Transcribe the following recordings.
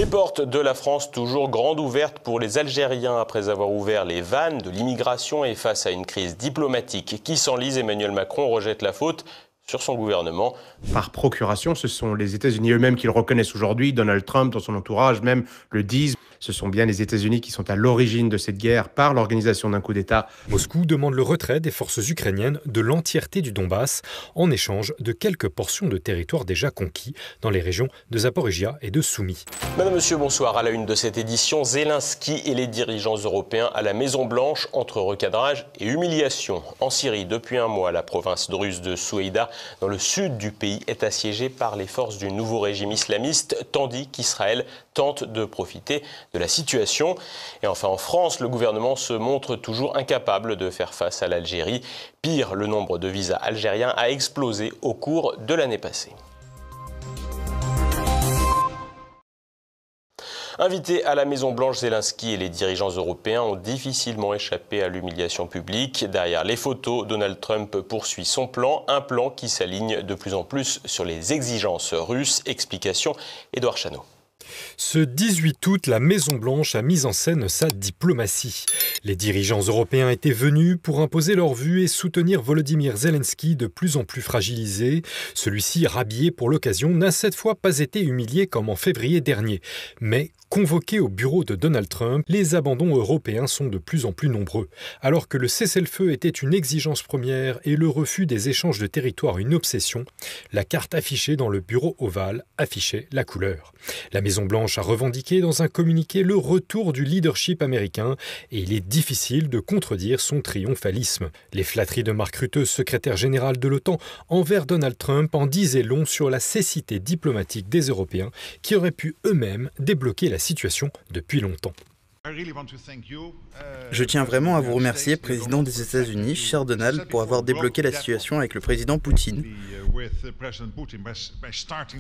Les portes de la France toujours grandes ouvertes pour les Algériens après avoir ouvert les vannes de l'immigration et face à une crise diplomatique qui s'enlise, Emmanuel Macron rejette la faute sur son gouvernement. Par procuration, ce sont les États-Unis eux-mêmes qui le reconnaissent aujourd'hui. Donald Trump, dans son entourage même, le disent. Ce sont bien les États-Unis qui sont à l'origine de cette guerre par l'organisation d'un coup d'État. Moscou demande le retrait des forces ukrainiennes de l'entièreté du Donbass en échange de quelques portions de territoire déjà conquis dans les régions de Zaporijia et de Soumy. Madame, Monsieur, bonsoir. À la une de cette édition, Zelensky et les dirigeants européens à la Maison-Blanche entre recadrage et humiliation. En Syrie, depuis un mois, la province russe de Soueïda, dans le sud du pays, est assiégée par les forces du nouveau régime islamiste, tandis qu'Israël tente de profiter de la situation. Et enfin, en France, le gouvernement se montre toujours incapable de faire face à l'Algérie. Pire, le nombre de visas algériens a explosé au cours de l'année passée. Invités à la Maison-Blanche, Zelensky et les dirigeants européens ont difficilement échappé à l'humiliation publique. Derrière les photos, Donald Trump poursuit son plan, un plan qui s'aligne de plus en plus sur les exigences russes. Explication, Édouard Chano. Ce 18 août, la Maison-Blanche a mis en scène sa diplomatie. Les dirigeants européens étaient venus pour imposer leur vue et soutenir Volodymyr Zelensky de plus en plus fragilisé. Celui-ci, rhabillé pour l'occasion, n'a cette fois pas été humilié comme en février dernier. Mais convoqués au bureau de Donald Trump, les abandons européens sont de plus en plus nombreux. Alors que le cessez-le-feu était une exigence première et le refus des échanges de territoire une obsession, la carte affichée dans le bureau ovale affichait la couleur. La Maison-Blanche a revendiqué dans un communiqué le retour du leadership américain et il est difficile de contredire son triomphalisme. Les flatteries de Mark Rutte, secrétaire général de l'OTAN, envers Donald Trump en disaient long sur la cécité diplomatique des Européens qui auraient pu eux-mêmes débloquer la situation depuis longtemps. Je tiens vraiment à vous remercier, président des États-Unis, cher Donald, pour avoir débloqué la situation avec le président Poutine,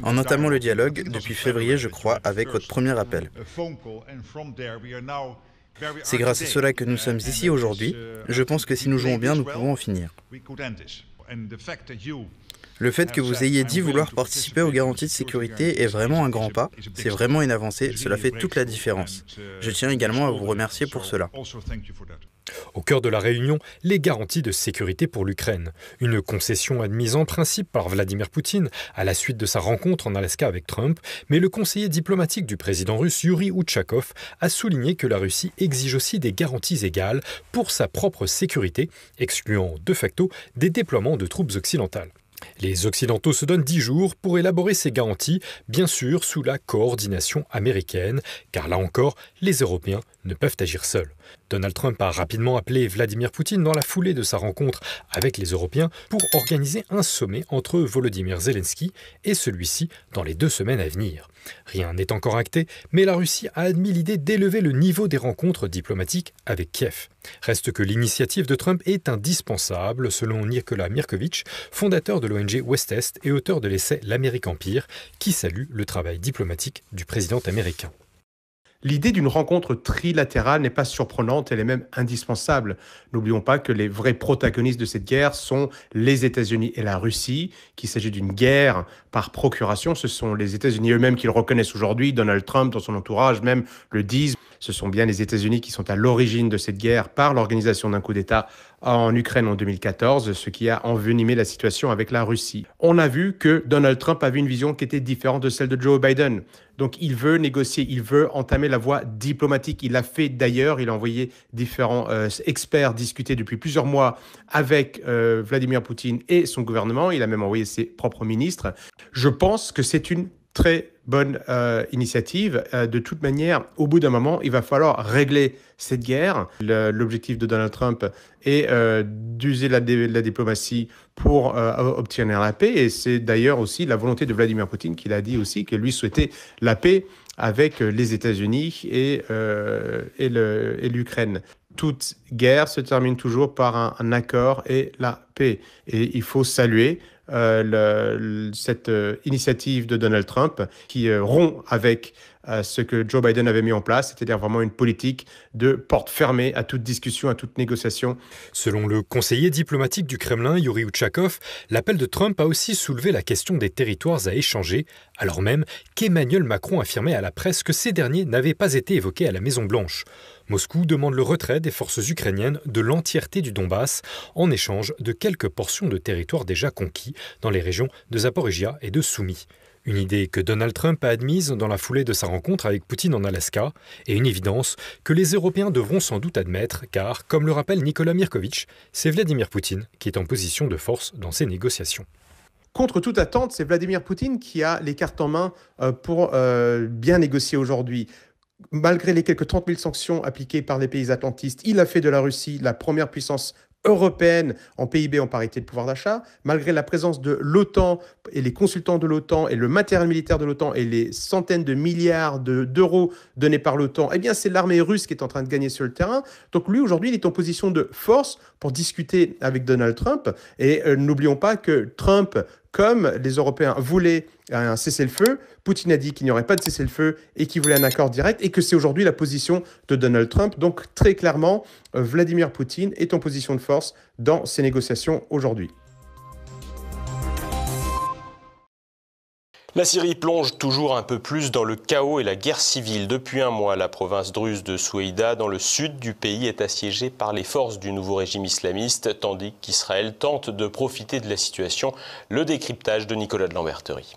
en entamant le dialogue depuis février, je crois, avec votre premier appel. C'est grâce à cela que nous sommes ici aujourd'hui. Je pense que si nous jouons bien, nous pouvons en finir. Le fait que vous ayez dit vouloir participer aux garanties de sécurité est vraiment un grand pas, c'est vraiment une avancée, cela fait toute la différence. Je tiens également à vous remercier pour cela. Au cœur de la réunion, les garanties de sécurité pour l'Ukraine. Une concession admise en principe par Vladimir Poutine à la suite de sa rencontre en Alaska avec Trump, mais le conseiller diplomatique du président russe Yuri Utchakov a souligné que la Russie exige aussi des garanties égales pour sa propre sécurité, excluant de facto des déploiements de troupes occidentales. Les Occidentaux se donnent 10 jours pour élaborer ces garanties, bien sûr sous la coordination américaine, car là encore, les Européens ne peuvent agir seuls. Donald Trump a rapidement appelé Vladimir Poutine dans la foulée de sa rencontre avec les Européens pour organiser un sommet entre Volodymyr Zelensky et celui-ci dans les 2 semaines à venir. Rien n'est encore acté, mais la Russie a admis l'idée d'élever le niveau des rencontres diplomatiques avec Kiev. Reste que l'initiative de Trump est indispensable, selon Nikola Mirkovitch, fondateur de l'ONG West-Est et auteur de l'essai L'Amérique Empire, qui salue le travail diplomatique du président américain. L'idée d'une rencontre trilatérale n'est pas surprenante, elle est même indispensable. N'oublions pas que les vrais protagonistes de cette guerre sont les États-Unis et la Russie, qu'il s'agit d'une guerre par procuration. Ce sont les États-Unis eux-mêmes qui le reconnaissent aujourd'hui. Donald Trump, dans son entourage même, le disent. Ce sont bien les États-Unis qui sont à l'origine de cette guerre par l'organisation d'un coup d'État en Ukraine en 2014, ce qui a envenimé la situation avec la Russie. On a vu que Donald Trump avait une vision qui était différente de celle de Joe Biden. Donc il veut négocier, il veut entamer la voie diplomatique. Il l'a fait d'ailleurs, il a envoyé différents experts discuter depuis plusieurs mois avec Vladimir Poutine et son gouvernement. Il a même envoyé ses propres ministres. Je pense que c'est une très bonne initiative. De toute manière, au bout d'un moment, il va falloir régler cette guerre. L'objectif de Donald Trump est d'user la diplomatie pour obtenir la paix. Et c'est d'ailleurs aussi la volonté de Vladimir Poutine qu'il a dit aussi que lui souhaitait la paix avec les États-Unis et l'Ukraine. toute guerre se termine toujours par un accord et la paix. Et il faut saluer cette initiative de Donald Trump qui rompt avec ce que Joe Biden avait mis en place, c'est-à-dire vraiment une politique de porte fermée à toute discussion, à toute négociation. Selon le conseiller diplomatique du Kremlin, Yuri Uchakov, l'appel de Trump a aussi soulevé la question des territoires à échanger, alors même qu'Emmanuel Macron affirmait à la presse que ces derniers n'avaient pas été évoqués à la Maison-Blanche. Moscou demande le retrait des forces ukrainiennes de l'entièreté du Donbass en échange de quelques portions de territoires déjà conquis dans les régions de Zaporijia et de Soumy. Une idée que Donald Trump a admise dans la foulée de sa rencontre avec Poutine en Alaska, et une évidence que les Européens devront sans doute admettre, car, comme le rappelle Nicolas Mirkovitch, c'est Vladimir Poutine qui est en position de force dans ces négociations. Contre toute attente, c'est Vladimir Poutine qui a les cartes en main pour bien négocier aujourd'hui. Malgré les quelques 30 000 sanctions appliquées par les pays atlantistes, il a fait de la Russie la première puissance européenne en PIB en parité de pouvoir d'achat, malgré la présence de l'OTAN et les consultants de l'OTAN et le matériel militaire de l'OTAN et les centaines de milliards d'euros donnés par l'OTAN, eh bien c'est l'armée russe qui est en train de gagner sur le terrain. Donc lui, aujourd'hui, il est en position de force pour discuter avec Donald Trump. Et n'oublions pas que Trump, comme les Européens voulaient un cessez-le-feu, Poutine a dit qu'il n'y aurait pas de cessez-le-feu et qu'il voulait un accord direct et que c'est aujourd'hui la position de Donald Trump. Donc très clairement, Vladimir Poutine est en position de force dans ces négociations aujourd'hui. La Syrie plonge toujours un peu plus dans le chaos et la guerre civile. Depuis un mois, la province druze de Soueïda, dans le sud du pays, est assiégée par les forces du nouveau régime islamiste, tandis qu'Israël tente de profiter de la situation. Le décryptage de Nicolas de Lamberterie.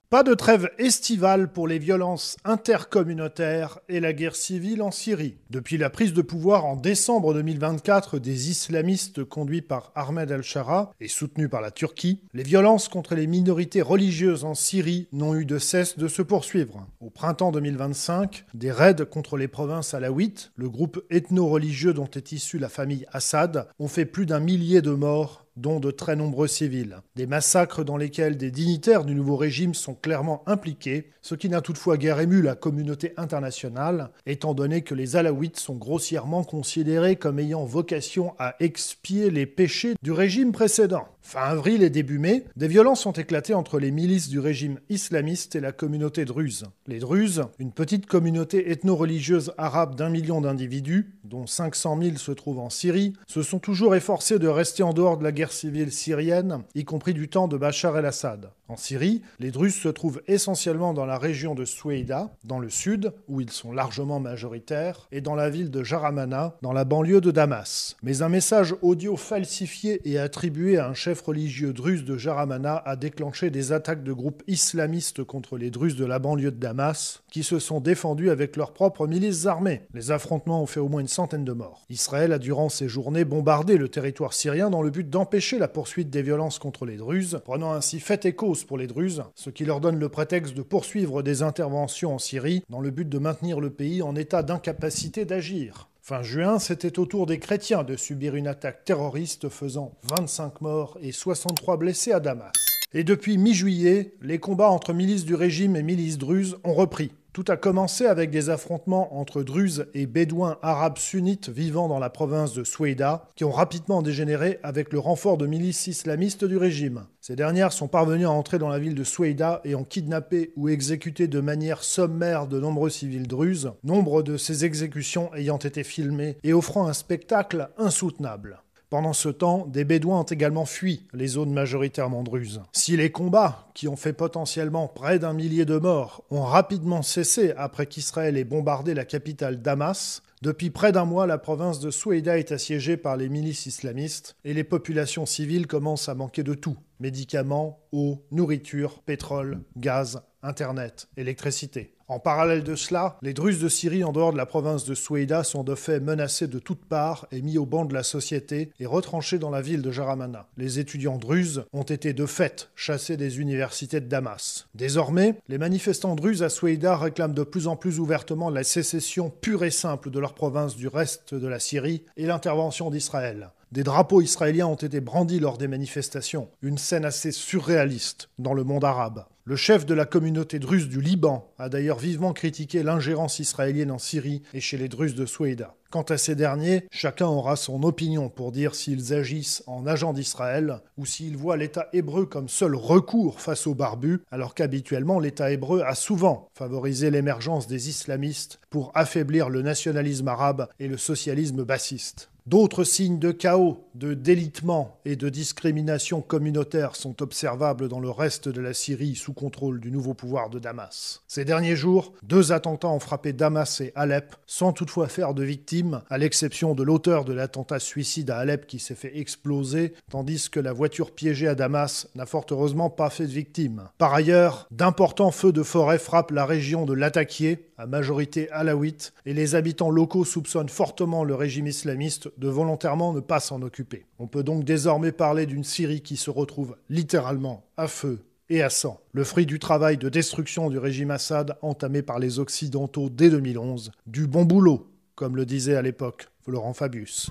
Pas de trêve estivale pour les violences intercommunautaires et la guerre civile en Syrie. Depuis la prise de pouvoir en décembre 2024 des islamistes conduits par Ahmed al-Shara et soutenus par la Turquie, les violences contre les minorités religieuses en Syrie n'ont eu de cesse de se poursuivre. Au printemps 2025, des raids contre les provinces alaouites, le groupe ethno-religieux dont est issue la famille Assad, ont fait plus d'1 millier de morts, dont de très nombreux civils. Des massacres dans lesquels des dignitaires du nouveau régime sont clairement impliqués, ce qui n'a toutefois guère ému la communauté internationale, étant donné que les Alaouites sont grossièrement considérés comme ayant vocation à expier les péchés du régime précédent. Fin avril et début mai, des violences ont éclaté entre les milices du régime islamiste et la communauté druze. Les Druzes, une petite communauté ethno-religieuse arabe d'1 million d'individus, dont 500 000 se trouvent en Syrie, se sont toujours efforcés de rester en dehors de la guerre civile syrienne, y compris du temps de Bachar el-Assad. En Syrie, les Druzes se trouvent essentiellement dans la région de Soueïda, dans le sud, où ils sont largement majoritaires, et dans la ville de Jaramana, dans la banlieue de Damas. Mais un message audio falsifié et attribué à un chef religieux druze de Jaramana a déclenché des attaques de groupes islamistes contre les Druzes de la banlieue de Damas, qui se sont défendus avec leurs propres milices armées. Les affrontements ont fait au moins une centaine de morts. Israël a durant ces journées bombardé le territoire syrien dans le but d'empêcher la poursuite des violences contre les Druzes, prenant ainsi fait et cause pour les Druzes, ce qui leur donne le prétexte de poursuivre des interventions en Syrie dans le but de maintenir le pays en état d'incapacité d'agir. Fin juin, c'était au tour des chrétiens de subir une attaque terroriste faisant 25 morts et 63 blessés à Damas. Et depuis mi-juillet, les combats entre milices du régime et milices druzes ont repris. Tout a commencé avec des affrontements entre Druzes et Bédouins arabes sunnites vivant dans la province de Soueïda, qui ont rapidement dégénéré avec le renfort de milices islamistes du régime. Ces dernières sont parvenues à entrer dans la ville de Soueïda et ont kidnappé ou exécuté de manière sommaire de nombreux civils druzes, nombre de ces exécutions ayant été filmées et offrant un spectacle insoutenable. Pendant ce temps, des Bédouins ont également fui les zones majoritairement druzes. Si les combats, qui ont fait potentiellement près d'1 millier de morts, ont rapidement cessé après qu'Israël ait bombardé la capitale Damas, depuis près d'1 mois, la province de Soueïda est assiégée par les milices islamistes et les populations civiles commencent à manquer de tout. Médicaments, eau, nourriture, pétrole, gaz, internet, électricité. En parallèle de cela, les Druzes de Syrie en dehors de la province de Soueïda sont de fait menacés de toutes parts et mis au banc de la société et retranchés dans la ville de Jaramana. Les étudiants druzes ont été de fait chassés des universités de Damas. Désormais, les manifestants druzes à Soueïda réclament de plus en plus ouvertement la sécession pure et simple de leur province du reste de la Syrie et l'intervention d'Israël. Des drapeaux israéliens ont été brandis lors des manifestations, une scène assez surréaliste dans le monde arabe. Le chef de la communauté druze du Liban a d'ailleurs vivement critiqué l'ingérence israélienne en Syrie et chez les Druzes de Soueïda. Quant à ces derniers, chacun aura son opinion pour dire s'ils agissent en agents d'Israël ou s'ils voient l'État hébreu comme seul recours face aux barbus, alors qu'habituellement l'État hébreu a souvent favorisé l'émergence des islamistes pour affaiblir le nationalisme arabe et le socialisme bassiste. D'autres signes de chaos, de délitement et de discrimination communautaire sont observables dans le reste de la Syrie sous contrôle du nouveau pouvoir de Damas. Ces derniers jours, 2 attentats ont frappé Damas et Alep, sans toutefois faire de victimes, à l'exception de l'auteur de l'attentat suicide à Alep qui s'est fait exploser, tandis que la voiture piégée à Damas n'a fort heureusement pas fait de victimes. Par ailleurs, d'importants feux de forêt frappent la région de Latakié, à majorité alaouite, et les habitants locaux soupçonnent fortement le régime islamiste de volontairement ne pas s'en occuper. On peut donc désormais parler d'une Syrie qui se retrouve littéralement à feu et à sang. Le fruit du travail de destruction du régime Assad entamé par les Occidentaux dès 2011. Du bon boulot, comme le disait à l'époque Laurent Fabius.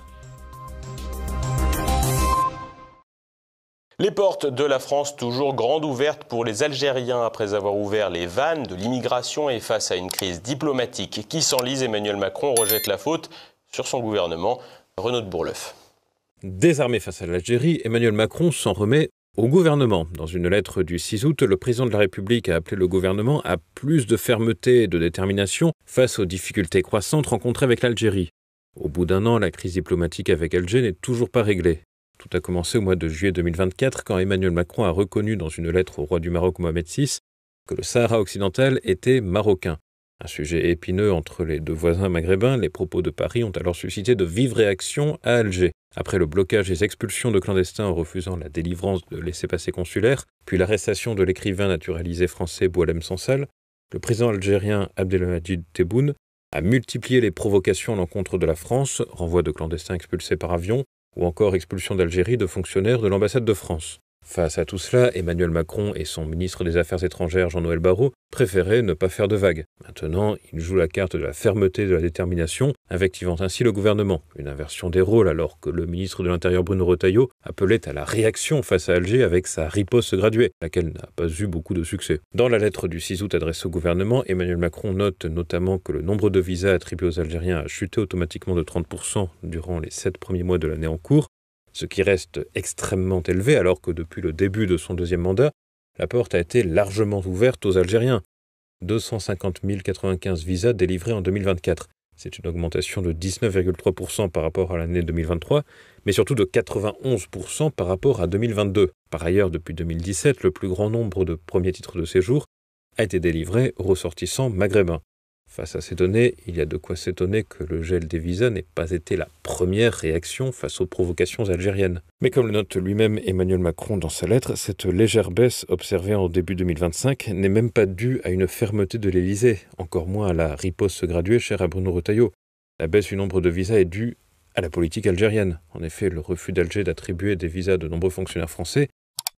Les portes de la France toujours grandes ouvertes pour les Algériens après avoir ouvert les vannes de l'immigration et face à une crise diplomatique qui s'enlise, Emmanuel Macron rejette la faute sur son gouvernement. Renaud de Bourleuf. Désarmé face à l'Algérie, Emmanuel Macron s'en remet au gouvernement. Dans une lettre du 6 août, le président de la République a appelé le gouvernement à plus de fermeté et de détermination face aux difficultés croissantes rencontrées avec l'Algérie. Au bout d'un an, la crise diplomatique avec Alger n'est toujours pas réglée. Tout a commencé au mois de juillet 2024 quand Emmanuel Macron a reconnu dans une lettre au roi du Maroc Mohamed VI que le Sahara occidental était marocain. Un sujet épineux entre les 2 voisins maghrébins, les propos de Paris ont alors suscité de vives réactions à Alger. Après le blocage des expulsions de clandestins en refusant la délivrance de laissez-passer consulaires, puis l'arrestation de l'écrivain naturalisé français Boualem Sansal, le président algérien Abdelmadjid Tebboune a multiplié les provocations à l'encontre de la France, renvoi de clandestins expulsés par avion, ou encore expulsion d'Algérie de fonctionnaires de l'ambassade de France. Face à tout cela, Emmanuel Macron et son ministre des Affaires étrangères Jean-Noël Barrot préféraient ne pas faire de vagues. Maintenant, il joue la carte de la fermeté et de la détermination, invectivant ainsi le gouvernement. Une inversion des rôles alors que le ministre de l'Intérieur Bruno Retailleau appelait à la réaction face à Alger avec sa riposte graduée, laquelle n'a pas eu beaucoup de succès. Dans la lettre du 6 août adressée au gouvernement, Emmanuel Macron note notamment que le nombre de visas attribués aux Algériens a chuté automatiquement de 30% durant les 7 premiers mois de l'année en cours, ce qui reste extrêmement élevé alors que depuis le début de son 2e mandat, la porte a été largement ouverte aux Algériens. 250 095 visas délivrés en 2024. C'est une augmentation de 19,3% par rapport à l'année 2023, mais surtout de 91% par rapport à 2022. Par ailleurs, depuis 2017, le plus grand nombre de premiers titres de séjour a été délivré aux ressortissants maghrébins. Face à ces données, il y a de quoi s'étonner que le gel des visas n'ait pas été la première réaction face aux provocations algériennes. Mais comme le note lui-même Emmanuel Macron dans sa lettre, cette légère baisse observée en début 2025 n'est même pas due à une fermeté de l'Élysée, encore moins à la riposte graduée chère à Bruno Retailleau. La baisse du nombre de visas est due à la politique algérienne. En effet, le refus d'Alger d'attribuer des visas à de nombreux fonctionnaires français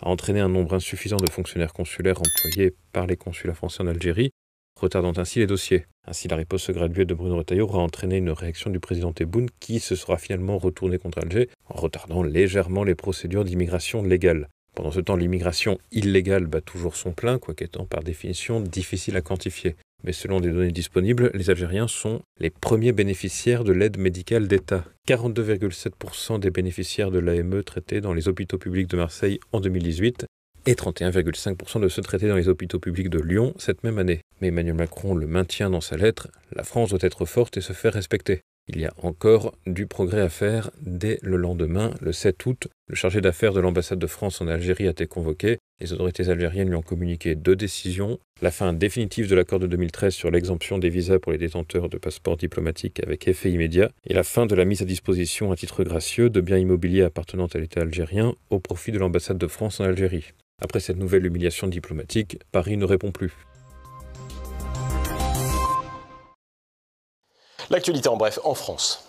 a entraîné un nombre insuffisant de fonctionnaires consulaires employés par les consulats français en Algérie, retardant ainsi les dossiers. Ainsi, la riposte graduée de Bruno Retailleau aura entraîné une réaction du président Tebboune qui se sera finalement retourné contre Alger en retardant légèrement les procédures d'immigration légale. Pendant ce temps, l'immigration illégale bat toujours son plein, quoique étant par définition difficile à quantifier. Mais selon des données disponibles, les Algériens sont les premiers bénéficiaires de l'aide médicale d'État. 42,7% des bénéficiaires de l'AME traités dans les hôpitaux publics de Marseille en 2018 et 31,5% de ceux traités dans les hôpitaux publics de Lyon cette même année. Mais Emmanuel Macron le maintient dans sa lettre, la France doit être forte et se faire respecter. Il y a encore du progrès à faire. Dès le lendemain, le 7 août, le chargé d'affaires de l'ambassade de France en Algérie a été convoqué. Les autorités algériennes lui ont communiqué 2 décisions. La fin définitive de l'accord de 2013 sur l'exemption des visas pour les détenteurs de passeports diplomatiques avec effet immédiat et la fin de la mise à disposition à titre gracieux de biens immobiliers appartenant à l'État algérien au profit de l'ambassade de France en Algérie. Après cette nouvelle humiliation diplomatique, Paris ne répond plus. L'actualité en bref en France.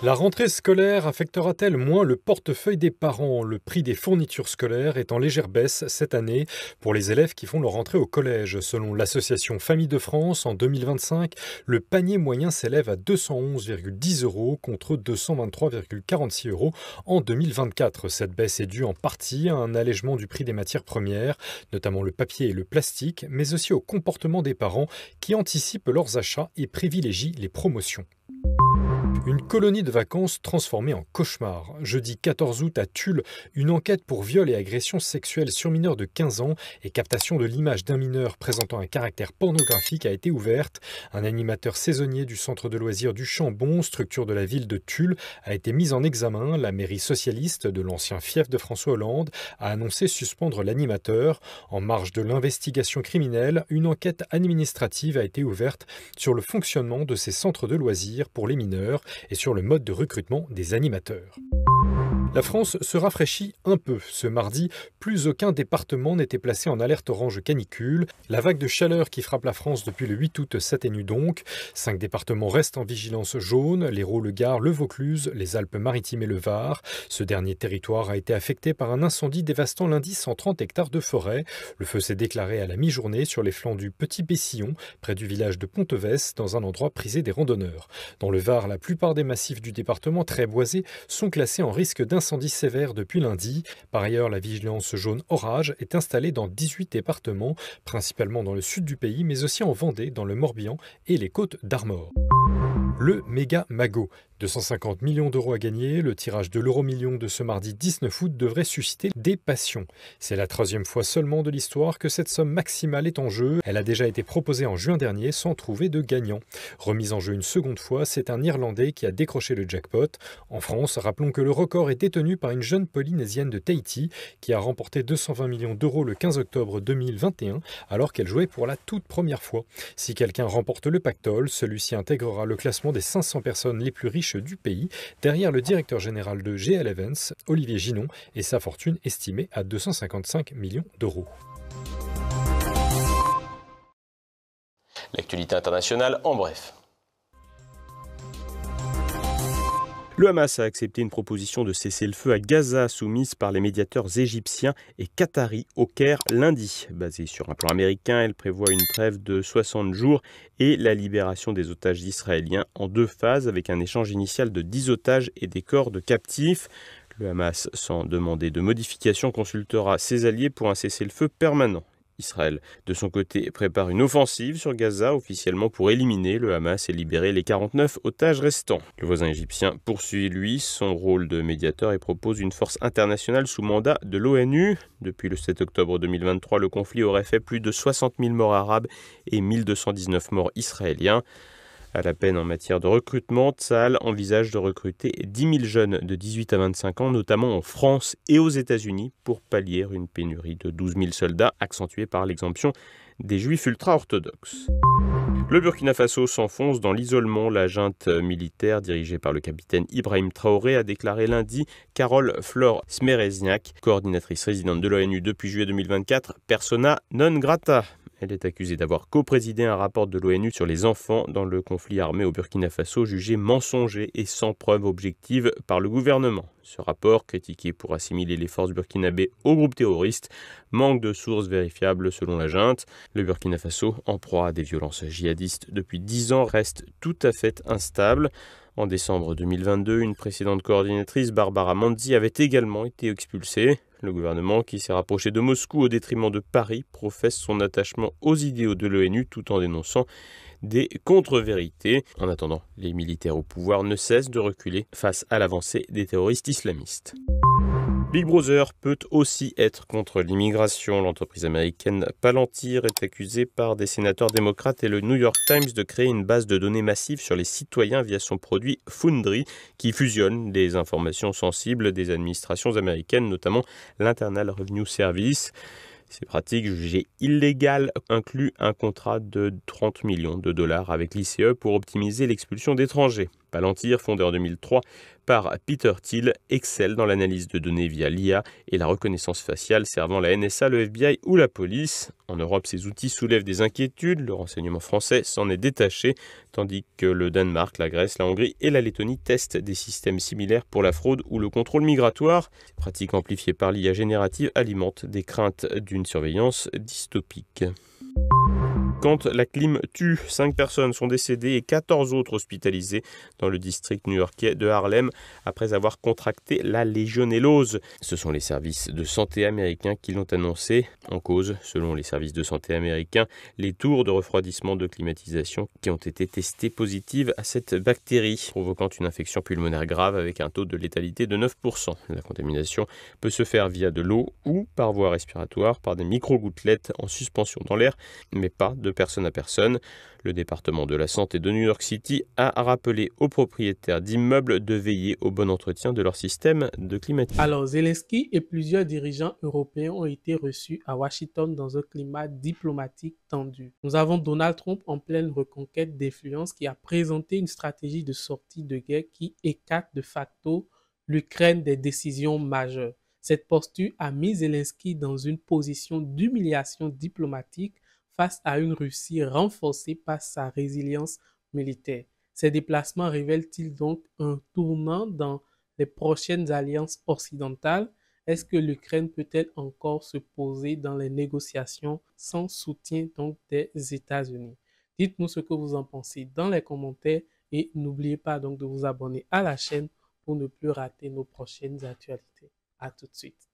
La rentrée scolaire affectera-t-elle moins le portefeuille des parents? Le prix des fournitures scolaires est en légère baisse cette année pour les élèves qui font leur rentrée au collège. Selon l'association Famille de France, en 2025, le panier moyen s'élève à 211,10 € contre 223,46 € en 2024. Cette baisse est due en partie à un allègement du prix des matières premières, notamment le papier et le plastique, mais aussi au comportement des parents qui anticipent leurs achats et privilégient les promotions. Une colonie de vacances transformée en cauchemar. Jeudi 14 août à Tulle, une enquête pour viol et agression sexuelle sur mineur de 15 ans et captation de l'image d'un mineur présentant un caractère pornographique a été ouverte. Un animateur saisonnier du centre de loisirs du Chambon, structure de la ville de Tulle, a été mis en examen. La mairie socialiste de l'ancien fief de François Hollande a annoncé suspendre l'animateur. En marge de l'investigation criminelle, une enquête administrative a été ouverte sur le fonctionnement de ces centres de loisirs pour les mineurs et sur le mode de recrutement des animateurs. La France se rafraîchit un peu. Ce mardi, plus aucun département n'était placé en alerte orange canicule. La vague de chaleur qui frappe la France depuis le 8 août s'atténue donc. 5 départements restent en vigilance jaune, l'Hérault, le Gard, le Vaucluse, les Alpes-Maritimes et le Var. Ce dernier territoire a été affecté par un incendie dévastant lundi 130 hectares de forêt. Le feu s'est déclaré à la mi-journée sur les flancs du Petit Bessillon, près du village de Pontevès, dans un endroit prisé des randonneurs. Dans le Var, la plupart des massifs du département très boisés sont classés en risque d'incendie sévère depuis lundi. Par ailleurs, la vigilance jaune orage est installée dans 18 départements, principalement dans le sud du pays, mais aussi en Vendée, dans le Morbihan et les Côtes d'Armor. Le méga magot. 250 millions d'euros à gagner, le tirage de l'euro-million de ce mardi 19 août devrait susciter des passions. C'est la 3e fois seulement de l'histoire que cette somme maximale est en jeu. Elle a déjà été proposée en juin dernier sans trouver de gagnant. Remise en jeu une seconde fois, c'est un Irlandais qui a décroché le jackpot. En France, rappelons que le record est détenu par une jeune Polynésienne de Tahiti qui a remporté 220 millions d'euros le 15 octobre 2021 alors qu'elle jouait pour la toute première fois. Si quelqu'un remporte le pactole, celui-ci intégrera le classement des 500 personnes les plus riches du pays, derrière le directeur général de GL Events, Olivier Ginon, et sa fortune estimée à 255 millions d'euros. L'actualité internationale en bref. Le Hamas a accepté une proposition de cessez-le-feu à Gaza soumise par les médiateurs égyptiens et qataris au Caire lundi. Basée sur un plan américain, elle prévoit une trêve de 60 jours et la libération des otages israéliens en 2 phases avec un échange initial de 10 otages et des corps de captifs. Le Hamas, sans demander de modification, consultera ses alliés pour un cessez-le-feu permanent. Israël, de son côté, prépare une offensive sur Gaza officiellement pour éliminer le Hamas et libérer les 49 otages restants. Le voisin égyptien poursuit, lui, son rôle de médiateur et propose une force internationale sous mandat de l'ONU. Depuis le 7 octobre 2023, le conflit aurait fait plus de 60 000 morts arabes et 1219 morts israéliens. À la peine en matière de recrutement, Tsahal envisage de recruter 10 000 jeunes de 18 à 25 ans, notamment en France et aux États-Unis, pour pallier une pénurie de 12 000 soldats, accentuée par l'exemption des juifs ultra-orthodoxes. Le Burkina Faso s'enfonce dans l'isolement. La junte militaire dirigée par le capitaine Ibrahim Traoré a déclaré lundi Carole Flore Smerezniak, coordinatrice résidente de l'ONU depuis juillet 2024, persona non grata. Elle est accusée d'avoir coprésidé un rapport de l'ONU sur les enfants dans le conflit armé au Burkina Faso, jugé mensonger et sans preuve objective par le gouvernement. Ce rapport, critiqué pour assimiler les forces burkinabées au groupe terroriste, manque de sources vérifiables selon la junte. Le Burkina Faso, en proie à des violences djihadistes depuis 10 ans, reste tout à fait instable. En décembre 2022, une précédente coordinatrice, Barbara Manzi, avait également été expulsée. Le gouvernement, qui s'est rapproché de Moscou au détriment de Paris, professe son attachement aux idéaux de l'ONU tout en dénonçant des contre-vérités. En attendant, les militaires au pouvoir ne cessent de reculer face à l'avancée des terroristes islamistes. Big Brother peut aussi être contre l'immigration. L'entreprise américaine Palantir est accusée par des sénateurs démocrates et le New York Times de créer une base de données massive sur les citoyens via son produit Foundry, qui fusionne des informations sensibles des administrations américaines, notamment l'Internal Revenue Service. Ces pratiques jugées illégales incluent un contrat de 30 millions de dollars avec l'ICE pour optimiser l'expulsion d'étrangers. Palantir, fondé en 2003 par Peter Thiel, excelle dans l'analyse de données via l'IA et la reconnaissance faciale servant la NSA, le FBI ou la police. En Europe, ces outils soulèvent des inquiétudes. Le renseignement français s'en est détaché, tandis que le Danemark, la Grèce, la Hongrie et la Lettonie testent des systèmes similaires pour la fraude ou le contrôle migratoire. Ces pratiques amplifiées par l'IA générative alimentent des craintes d'une surveillance dystopique. Quand la clim tue, 5 personnes sont décédées et 14 autres hospitalisées dans le district new-yorkais de Harlem après avoir contracté la légionellose. Ce sont les services de santé américains qui l'ont annoncé. En cause, selon les services de santé américains, les tours de refroidissement de climatisation qui ont été testées positives à cette bactérie, provoquant une infection pulmonaire grave avec un taux de létalité de 9%. La contamination peut se faire via de l'eau ou par voie respiratoire, par des micro-gouttelettes en suspension dans l'air, mais pas de personne à personne. Le département de la santé de New York City a rappelé aux propriétaires d'immeubles de veiller au bon entretien de leur système de climatisation. Alors, Zelensky et plusieurs dirigeants européens ont été reçus à Washington dans un climat diplomatique tendu. Nous avons Donald Trump en pleine reconquête d'influence qui a présenté une stratégie de sortie de guerre qui écarte de facto l'Ukraine des décisions majeures. Cette posture a mis Zelensky dans une position d'humiliation diplomatique face à une Russie renforcée par sa résilience militaire. Ces déplacements révèlent-ils donc un tournant dans les prochaines alliances occidentales? Est-ce que l'Ukraine peut-elle encore se poser dans les négociations sans soutien donc des États-Unis? Dites-nous ce que vous en pensez dans les commentaires et n'oubliez pas donc de vous abonner à la chaîne pour ne plus rater nos prochaines actualités. À tout de suite.